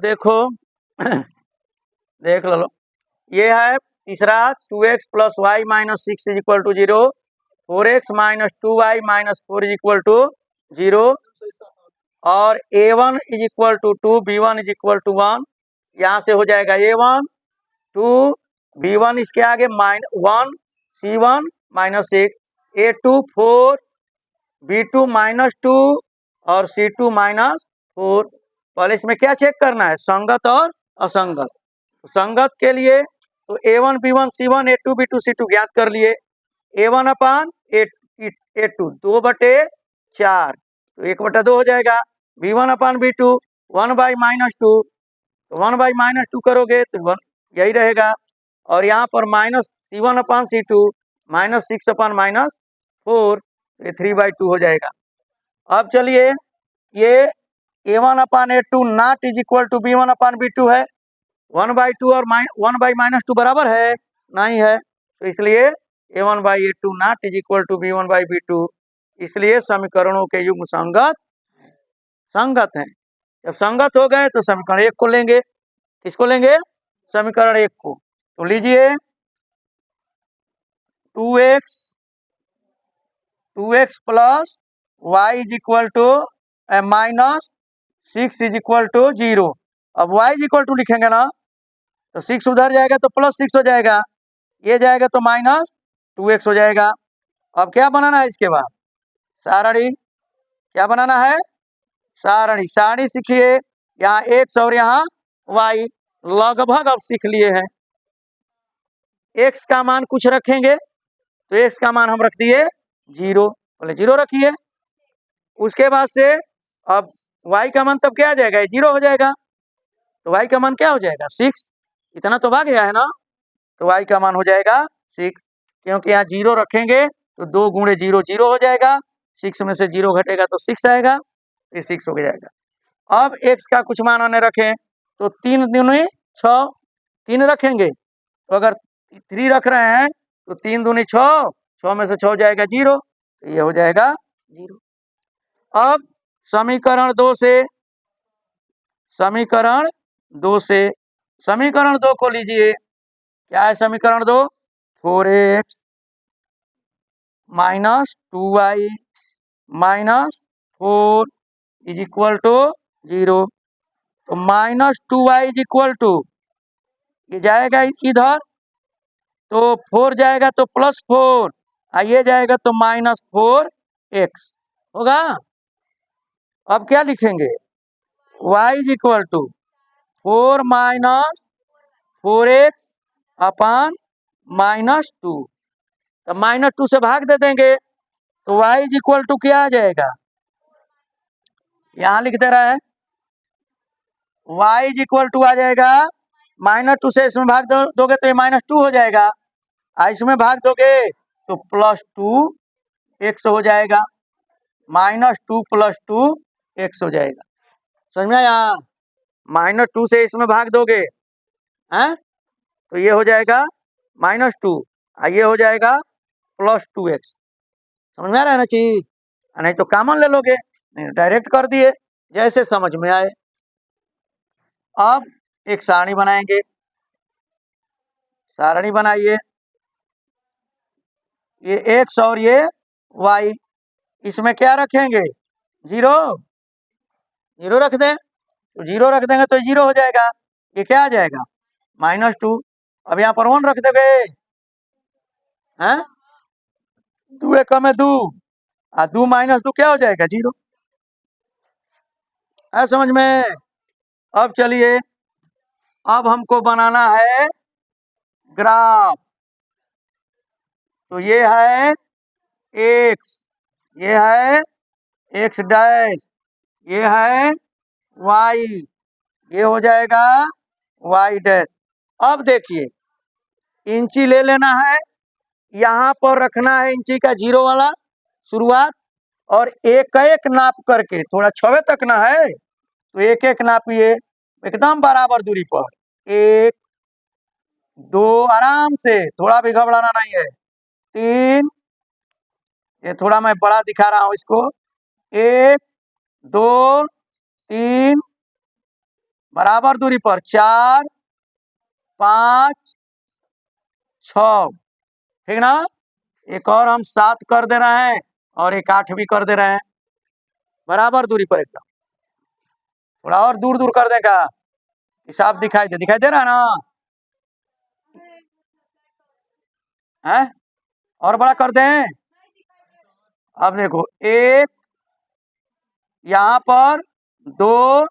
देखो देख लो, ये है तीसरा 2x plus Y minus 6 is equal to 0, 4x minus 2y minus 4 is equal to 0, और a1 is equal to 2, b1 is equal to 1। यहाँ से हो जाएगा a1 2, b1 इसके आगे -1, c1 minus 6, a2 4, b2 minus 2 और c2 माइनस 4। पहले इसमें क्या चेक करना है, संगत और असंगत। संगत के लिए तो a1 b1 c1 a2 b2 c2 ज्ञात कर लिए। a1 अपान a2 2/4, तो 1/2 हो जाएगा। b1 अपान b2 1/-2, तो 1/-2 करोगे तो 1 यही रहेगा। और यहाँ पर माइनस c1 अपान c2 -6 अपान -4, ये 3/2 हो जाएगा। अब चलिए, ये a1 upon a2 not is equal to b1 upon b2 है। 1/2 और 1/-2 बराबर है नहीं है, तो इसलिए a1/a2 not is equal to b1/b2, इसलिए समीकरणों के युग्म संगत हैं। जब संगत हो गए तो समीकरण 1 को लेंगे। किसको लेंगे, समीकरण 1 को। तो लीजिए 2x plus Y is equal to -6 is equal to 0। अब y इज इक्वल टू लिखेंगे ना, तो 6 उधर जाएगा तो +6 हो जाएगा, ये जाएगा तो -2x हो जाएगा। अब क्या बनाना है इसके बाद, सारणी। क्या बनाना है, सारणी। सारणी सीखिए, यहाँ x और यहाँ y लगभग अब सीख लिए हैं। x का मान कुछ रखेंगे, तो x का मान हम रख दिए 0, बोले 0 रखिए। उसके बाद से अब y का मान तब क्या आ जाएगा, 0 हो जाएगा। तो y का मान क्या हो जाएगा, 6। इतना तो भाग गया है ना, तो y का मान हो जाएगा 6, क्योंकि यहाँ 0 रखेंगे तो 2 × 0 0 हो जाएगा, 6 में से 0 घटेगा तो 6 आएगा, ये 6 हो जाएगा। अब x का कुछ मान आने रखें, तो 3 दूनी 6, 3 रखेंगे, तो अगर 3 रख रहे हैं तो 3 दूनी 6, 6 में से 6 जाएगा 0, तो ये हो जाएगा 0। अब समीकरण 2 को लीजिए। क्या है समीकरण 2, 4x minus 2y minus 4 is equal to 0। तो -2y इज इक्वल टू, ये जाएगा इधर तो 4 जाएगा तो +4, ये जाएगा तो -4x होगा। अब क्या लिखेंगे, y is equal to 4 - 4x upon -2, तो -2 से भाग दे देंगे, तो y इज इक्वल टू क्या आ जाएगा, यहाँ लिख दे रहा है, y इज इक्वल टू आ जाएगा -2 से इसमें भाग दोगे तो ये -2 हो जाएगा, इसमें भाग दोगे तो +2x हो जाएगा, -2 + 2x हो जाएगा। समझ में आया, -2 से इसमें भाग दोगे हैं, तो ये हो जाएगा -2, ये हो जाएगा +2x। समझ में आ रहा है ना चीज, नहीं तो कॉमन ले लोगे, नहीं डायरेक्ट कर दिए जैसे समझ में आए। अब एक सारणी बनाएंगे, सारणी बनाइए, ये x और ये y, इसमें क्या रखेंगे, 0 रख दें, तो 0 रख देंगे तो 0 हो जाएगा, ये क्या आ जाएगा -2। अब यहाँ पर 1 रख देंगे हैं, 2 × 2, 2 - 2 क्या हो जाएगा 0 है, समझ में। अब चलिए, अब हमको बनाना है ग्राफ। तो ये है x, ये है x', ये है y, ये हो जाएगा y'। अब देखिए, इंची ले लेना है, यहाँ पर रखना है इंची का 0 वाला शुरुआत, और एक एक नाप करके, थोड़ा 6वें तक ना है तो एक एक नापिए एकदम बराबर दूरी पर, 1 2, आराम से, थोड़ा भी घबराना नहीं है, 3, ये थोड़ा मैं बड़ा दिखा रहा हूं इसको, 1 2 3 बराबर दूरी पर 4, 5, 6, ठीक ना। एक और हम 7 कर दे रहे हैं और एक 8 भी कर दे रहे हैं, बराबर दूरी पर एकदम। थोड़ा और दूर दूर कर देगा, हिसाब दिखाई दे रहा है ना है। और बड़ा कर दें। अब देखो 1 यहाँ पर, 2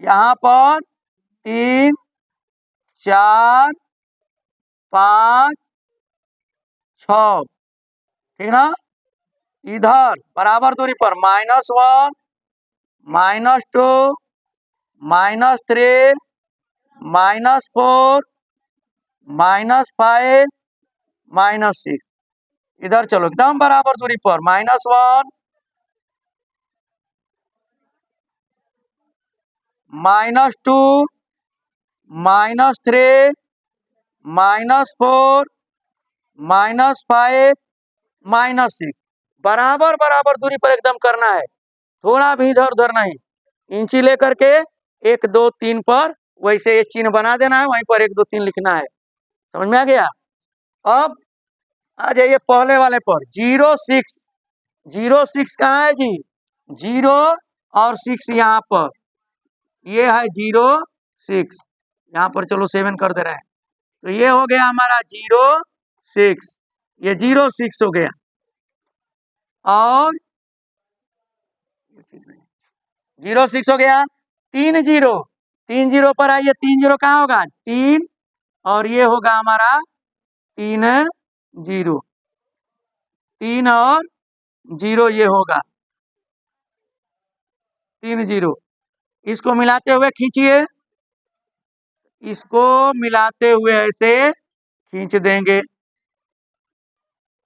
यहाँ पर, 3, 4, 5, 6, ठीक ना। इधर बराबर दूरी पर -1, -2, -3, -4, -5, -6। इधर चलो एकदम बराबर दूरी पर -1, -2, -3, -4, -5, -6। बराबर बराबर दूरी पर एकदम करना है, थोड़ा भी इधर उधर नहीं। इंची लेकर के 1, 2, 3 पर वैसे ये चिन्ह बना देना है, वहीं पर 1, 2, 3 लिखना है। समझ में आ गया। अब आ जाइए पहले वाले पर 0, 6। 0, 6 कहाँ है जी? 0 और 6 यहाँ पर, ये है 0, 6। यहाँ पर चलो 7 कर दे रहे हैं, तो ये हो गया हमारा 0, 6। ये 0, 6 हो गया। और 0, 6 हो गया। 3 0, 3 0 पर आइए, 3 0 कहाँ होगा? 3, और ये होगा हमारा 3 0, 3 और 0 ये होगा 3 0। इसको मिलाते हुए खींचिए, इसको मिलाते हुए ऐसे खींच देंगे,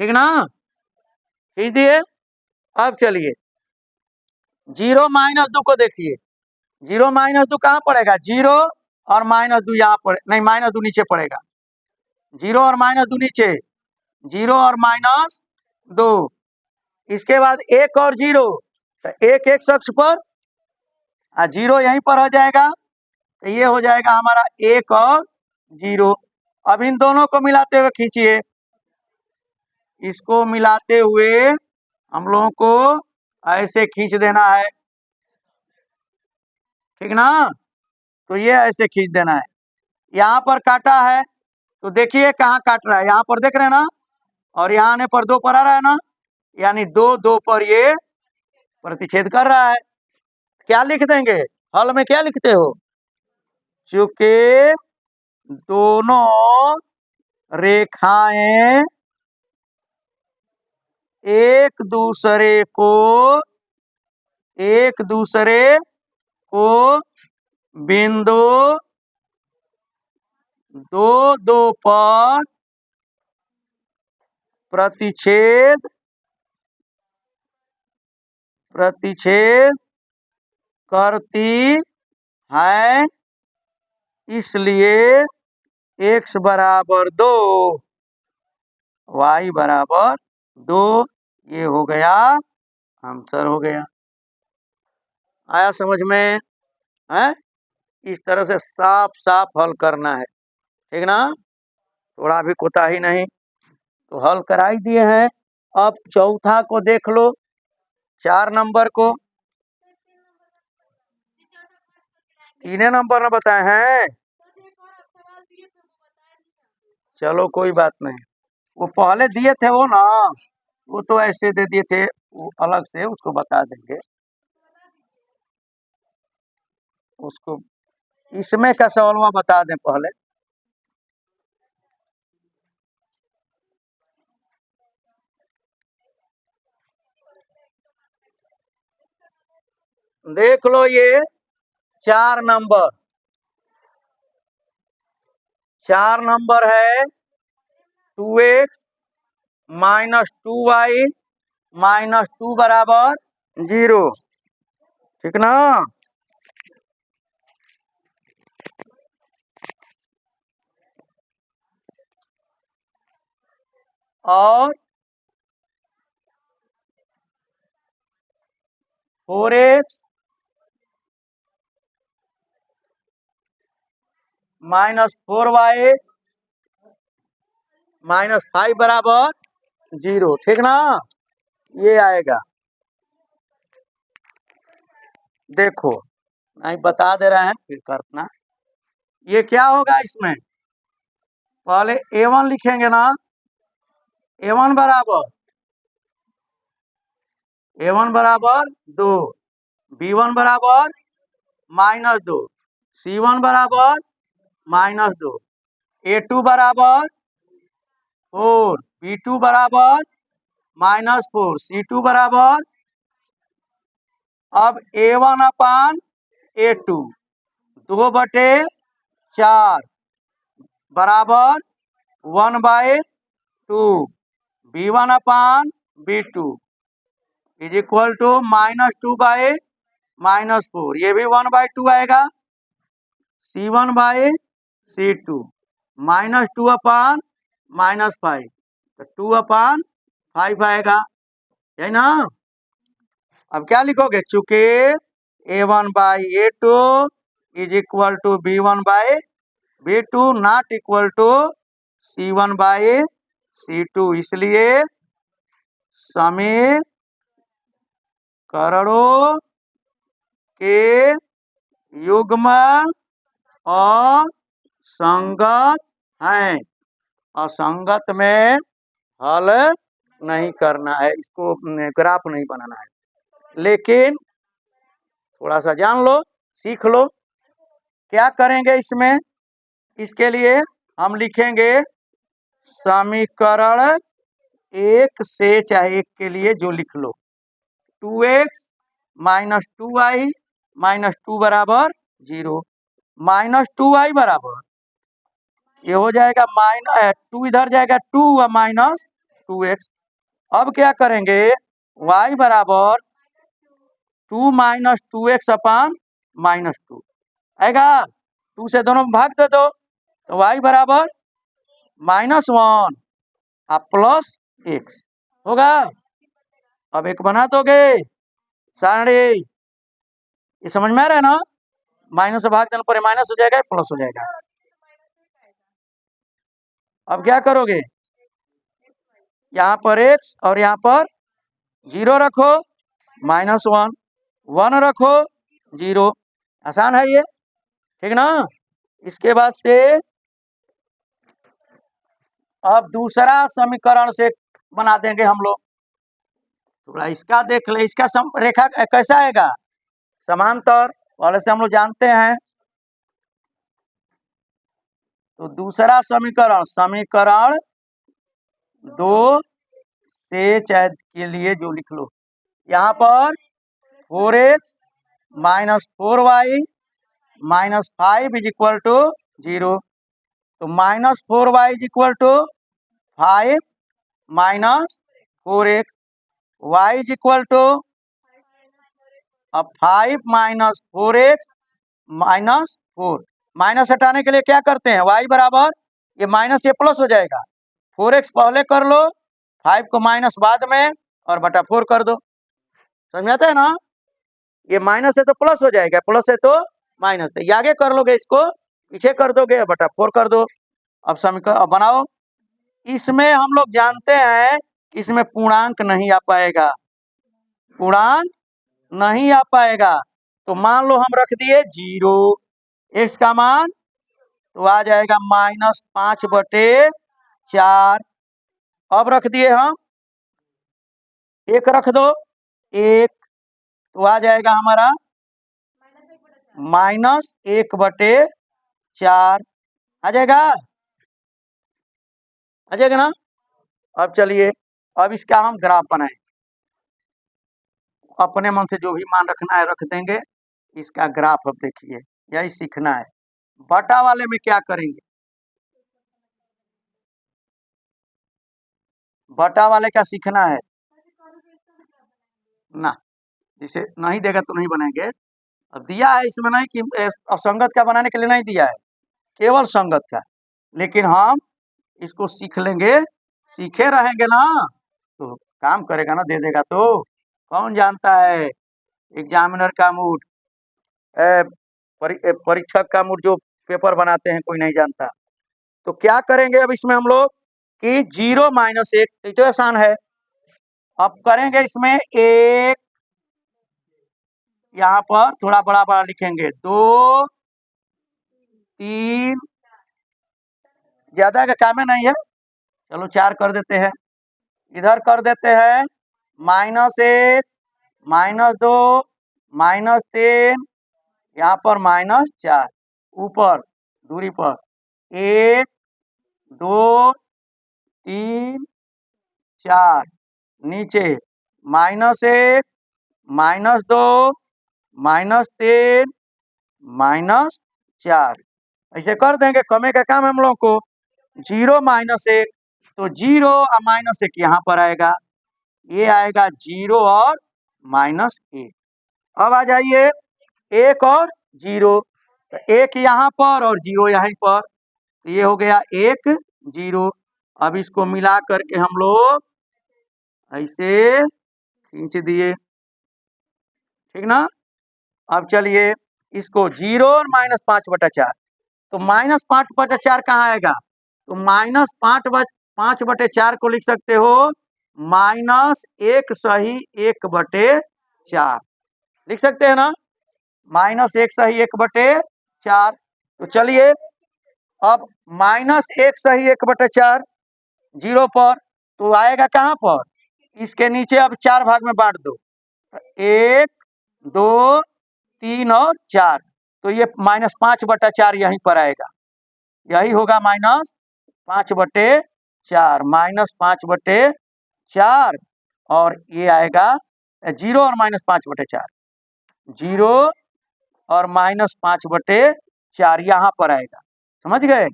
ठीक ना। खींच दिए। अब चलिए 0 -2 को देखिए। 0 -2 कहाँ पड़ेगा? 0 और -2 यहाँ पड़े, नहीं -2 नीचे पड़ेगा। 0 और -2 नीचे, 0 और -2। इसके बाद 1 और 0, तो 1 एक अक्ष पर, 0 यहीं पर हो जाएगा, तो ये हो जाएगा हमारा 1 और 0। अब इन दोनों को मिलाते हुए खींचिए, इसको मिलाते हुए हम लोगों को ऐसे खींच देना है, ठीक ना। तो ये ऐसे खींच देना है। यहाँ पर काटा है, तो देखिए कहाँ काट रहा है, यहाँ पर देख रहे हैं ना, और यहाँ आने पर 2 पर आ रहा है ना, यानी 2, 2 पर ये प्रतिच्छेद कर रहा है। क्या लिख देंगे हल में? क्या लिखते हो? चूंकि दोनों रेखाएं एक दूसरे को बिंदु 2, 2 पर प्रतिच्छेद करती है, इसलिए x बराबर 2, y बराबर 2। ये हो गया आंसर, हो गया। आया समझ में? है इस तरह से साफ साफ हल करना है, ठीक ना, थोड़ा भी कोताही नहीं। तो हल करा ही दिए हैं। अब चौथा को देख लो, 4 नंबर को। 3 नंबर में बताए हैं, चलो कोई बात नहीं। वो पहले दिए थे वो ना, वो तो ऐसे दे दिए थे, वो अलग से उसको बता देंगे उसको। इसमें का सवाल बता दें पहले। देख लो ये 4 नंबर, 4 नंबर है 2x -2y -2 बराबर 0, ठीक ना। और 4x -4y -5 बराबर 0, ठीक ना। ये आएगा, देखो नहीं बता दे रहे हैं फिर करना। ये क्या होगा, इसमें पहले a1 लिखेंगे ना, a1 बराबर 2, b1 बराबर -2, c1 बराबर -2, a2 बराबर 4, b2 बराबर -4, c2 बराबर, अब a1 अपान a2 2/4 बराबर 1/2, b1 upon b2 is equal to -2/-4, ये भी 1/2 आएगा, c1/c2 -2 अपान -5, तो 2/5 आएगा, है ना। अब क्या लिखोगे, चूंकि a1/a2 is equal to b1/b2 not equal to c1/c2, इसलिए समीकरणों के युग्म असंगत हैं, असंगत में हल नहीं करना है, इसको ग्राफ नहीं बनाना है, लेकिन थोड़ा सा जान लो, सीख लो। क्या करेंगे इसमें, इसके लिए हम लिखेंगे समीकरण एक से, चाहे एक के लिए जो लिख लो, 2x -2y -2 बराबर 0, -2y बराबर, ये हो जाएगा -2 इधर जाएगा 2 और -2x। अब क्या करेंगे, y बराबर 2 - 2x अपान -2 आएगा, 2 से दोनों भाग दे दो, तो y बराबर -1 और प्लस x होगा। अब एक बना दोगे सारणी, ये समझ में आ रहा है ना, माइनस से भाग देने पर माइनस हो जाएगा, प्लस हो जाएगा। अब क्या करोगे, यहाँ पर x और यहाँ पर 0 रखो, -1, 1 रखो 0, आसान है ये, ठीक ना। इसके बाद से अब दूसरा समीकरण से बना देंगे हम लोग, थोड़ा इसका देख ले, इसका रेखा कैसा आएगा, समांतर, पहले से हम लोग जानते हैं। तो दूसरा समीकरण, समीकरण 2 से चाहे के लिए जो लिख लो, यहाँ पर 4x -4y -5 is equal to 0, तो -4y is equal to 5 -4x, y is equal to, अब 5 -4x -4, माइनस हटाने के लिए क्या करते हैं, y बराबर, ये माइनस ये प्लस हो जाएगा, 4x पहले कर लो, 5 को माइनस बाद में और बटा 4 कर दो, समझ में आता है ना। ये माइनस है तो प्लस हो जाएगा, प्लस है तो माइनस है, ये आगे कर लोगे, इसको पीछे कर दोगे, बटा 4 कर दो। अब समीकरण बनाओ, इसमें हम लोग जानते हैं इसमें पूर्णांक नहीं आ पाएगा, पूर्णांक नहीं आ पाएगा, तो मान लो हम रख दिए 0, x का मान तो आ जाएगा -5/4, अब रख दिए हम 1 रख दो, 1 तो आ जाएगा हमारा -1/4 आ जाएगा, आ जाएगा ना। अब चलिए, अब इसका हम ग्राफ बनाएं, अपने मन से जो भी मान रखना है रख देंगे, इसका ग्राफ अब देखिए, यही सीखना है। बटा वाले में क्या करेंगे, बटा वाले का सीखना है ना, जिसे नहीं देगा तो नहीं बनाएंगे। अब दिया है इसमें नहीं कि असंगत का बनाने के लिए नहीं दिया है, केवल संगत का, लेकिन हम इसको सीख लेंगे, सीखे रहेंगे ना तो काम करेगा ना, दे देगा तो, कौन जानता है एग्जामिनर का मूड, परीक्षक का मूड जो पेपर बनाते हैं, कोई नहीं जानता। तो क्या करेंगे अब इसमें हम लोग कि 0 माइनस 1, तो आसान है। अब करेंगे इसमें 1, यहाँ पर थोड़ा बड़ा बड़ा लिखेंगे, 2 3, ज्यादा का काम नहीं है, चलो 4 कर देते हैं। इधर कर देते हैं -1, -2, -3, यहाँ पर -4, ऊपर दूरी पर 1 2 3 4, नीचे -1 -2 -3 -4, ऐसे कर देंगे। कमे का काम हम लोग को। 0 -1, तो 0 और -1 यहाँ पर आएगा, ये आएगा 0 और -1। अब आ जाइए 1 और 0, तो 1 यहाँ पर और 0 यहाँ पर, तो ये हो गया 1 0। अब इसको मिला करके हम लोग ऐसे खींच दिए, ठीक ना। अब चलिए इसको 0 और -5/4, तो -5/4 कहाँ आएगा, तो -5/4 को लिख सकते हो -1 सही 1/4, लिख सकते हैं ना, -1 सही 1/4। तो चलिए अब -1 सही 1/4 0 पर, तो आएगा कहाँ पर, इसके नीचे अब 4 भाग में बांट दो, 1 2 3 और 4, तो ये -5/4 यहीं पर आएगा, यही होगा -5/4, -5/4, और ये आएगा 0 और -5/4, 0 और -5/4 यहाँ पर आएगा, समझ गए।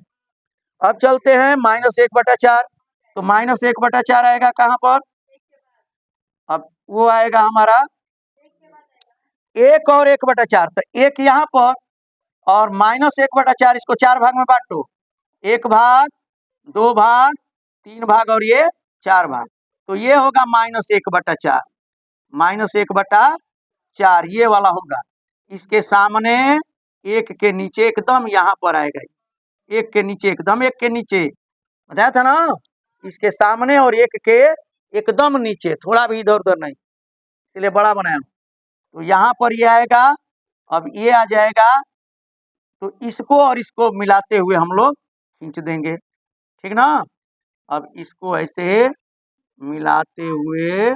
अब चलते हैं -1/4, तो -1/4 आएगा कहाँ पर, अब वो आएगा हमारा 1 और 1/4, तो 1 यहाँ पर और -1/4, इसको 4 भाग में बांटो, 1 भाग 2 भाग 3 भाग और ये 4 भाग, तो ये होगा -1/4, -1/4 ये वाला होगा। इसके सामने 1 के नीचे एकदम यहाँ पर आएगा, 1 के नीचे एकदम, 1 के नीचे बताया था ना, इसके सामने और 1 के एकदम नीचे, थोड़ा भी इधर उधर नहीं, इसलिए बड़ा बनाया। तो यहाँ पर ये आएगा, अब ये आ जाएगा, तो इसको और इसको मिलाते हुए हम लोग खींच देंगे, ठीक ना। अब इसको ऐसे मिलाते हुए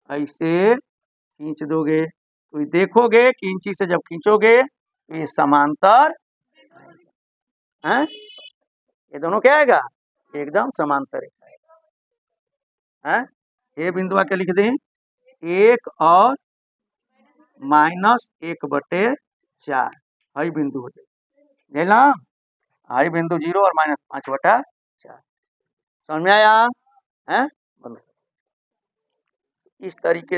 ऐसे खींच दोगे, तो देखोगे कि इंची से जब खींचोगे तो ये समांतर है, ये दोनों क्या आएगा, एकदम समांतर है। ये बिंदु आके लिख दें 1 और -1/4, हाई बिंदु हो जाए ना, हाई बिंदु 0 और -5/4, समझ में आया है। इस तरीके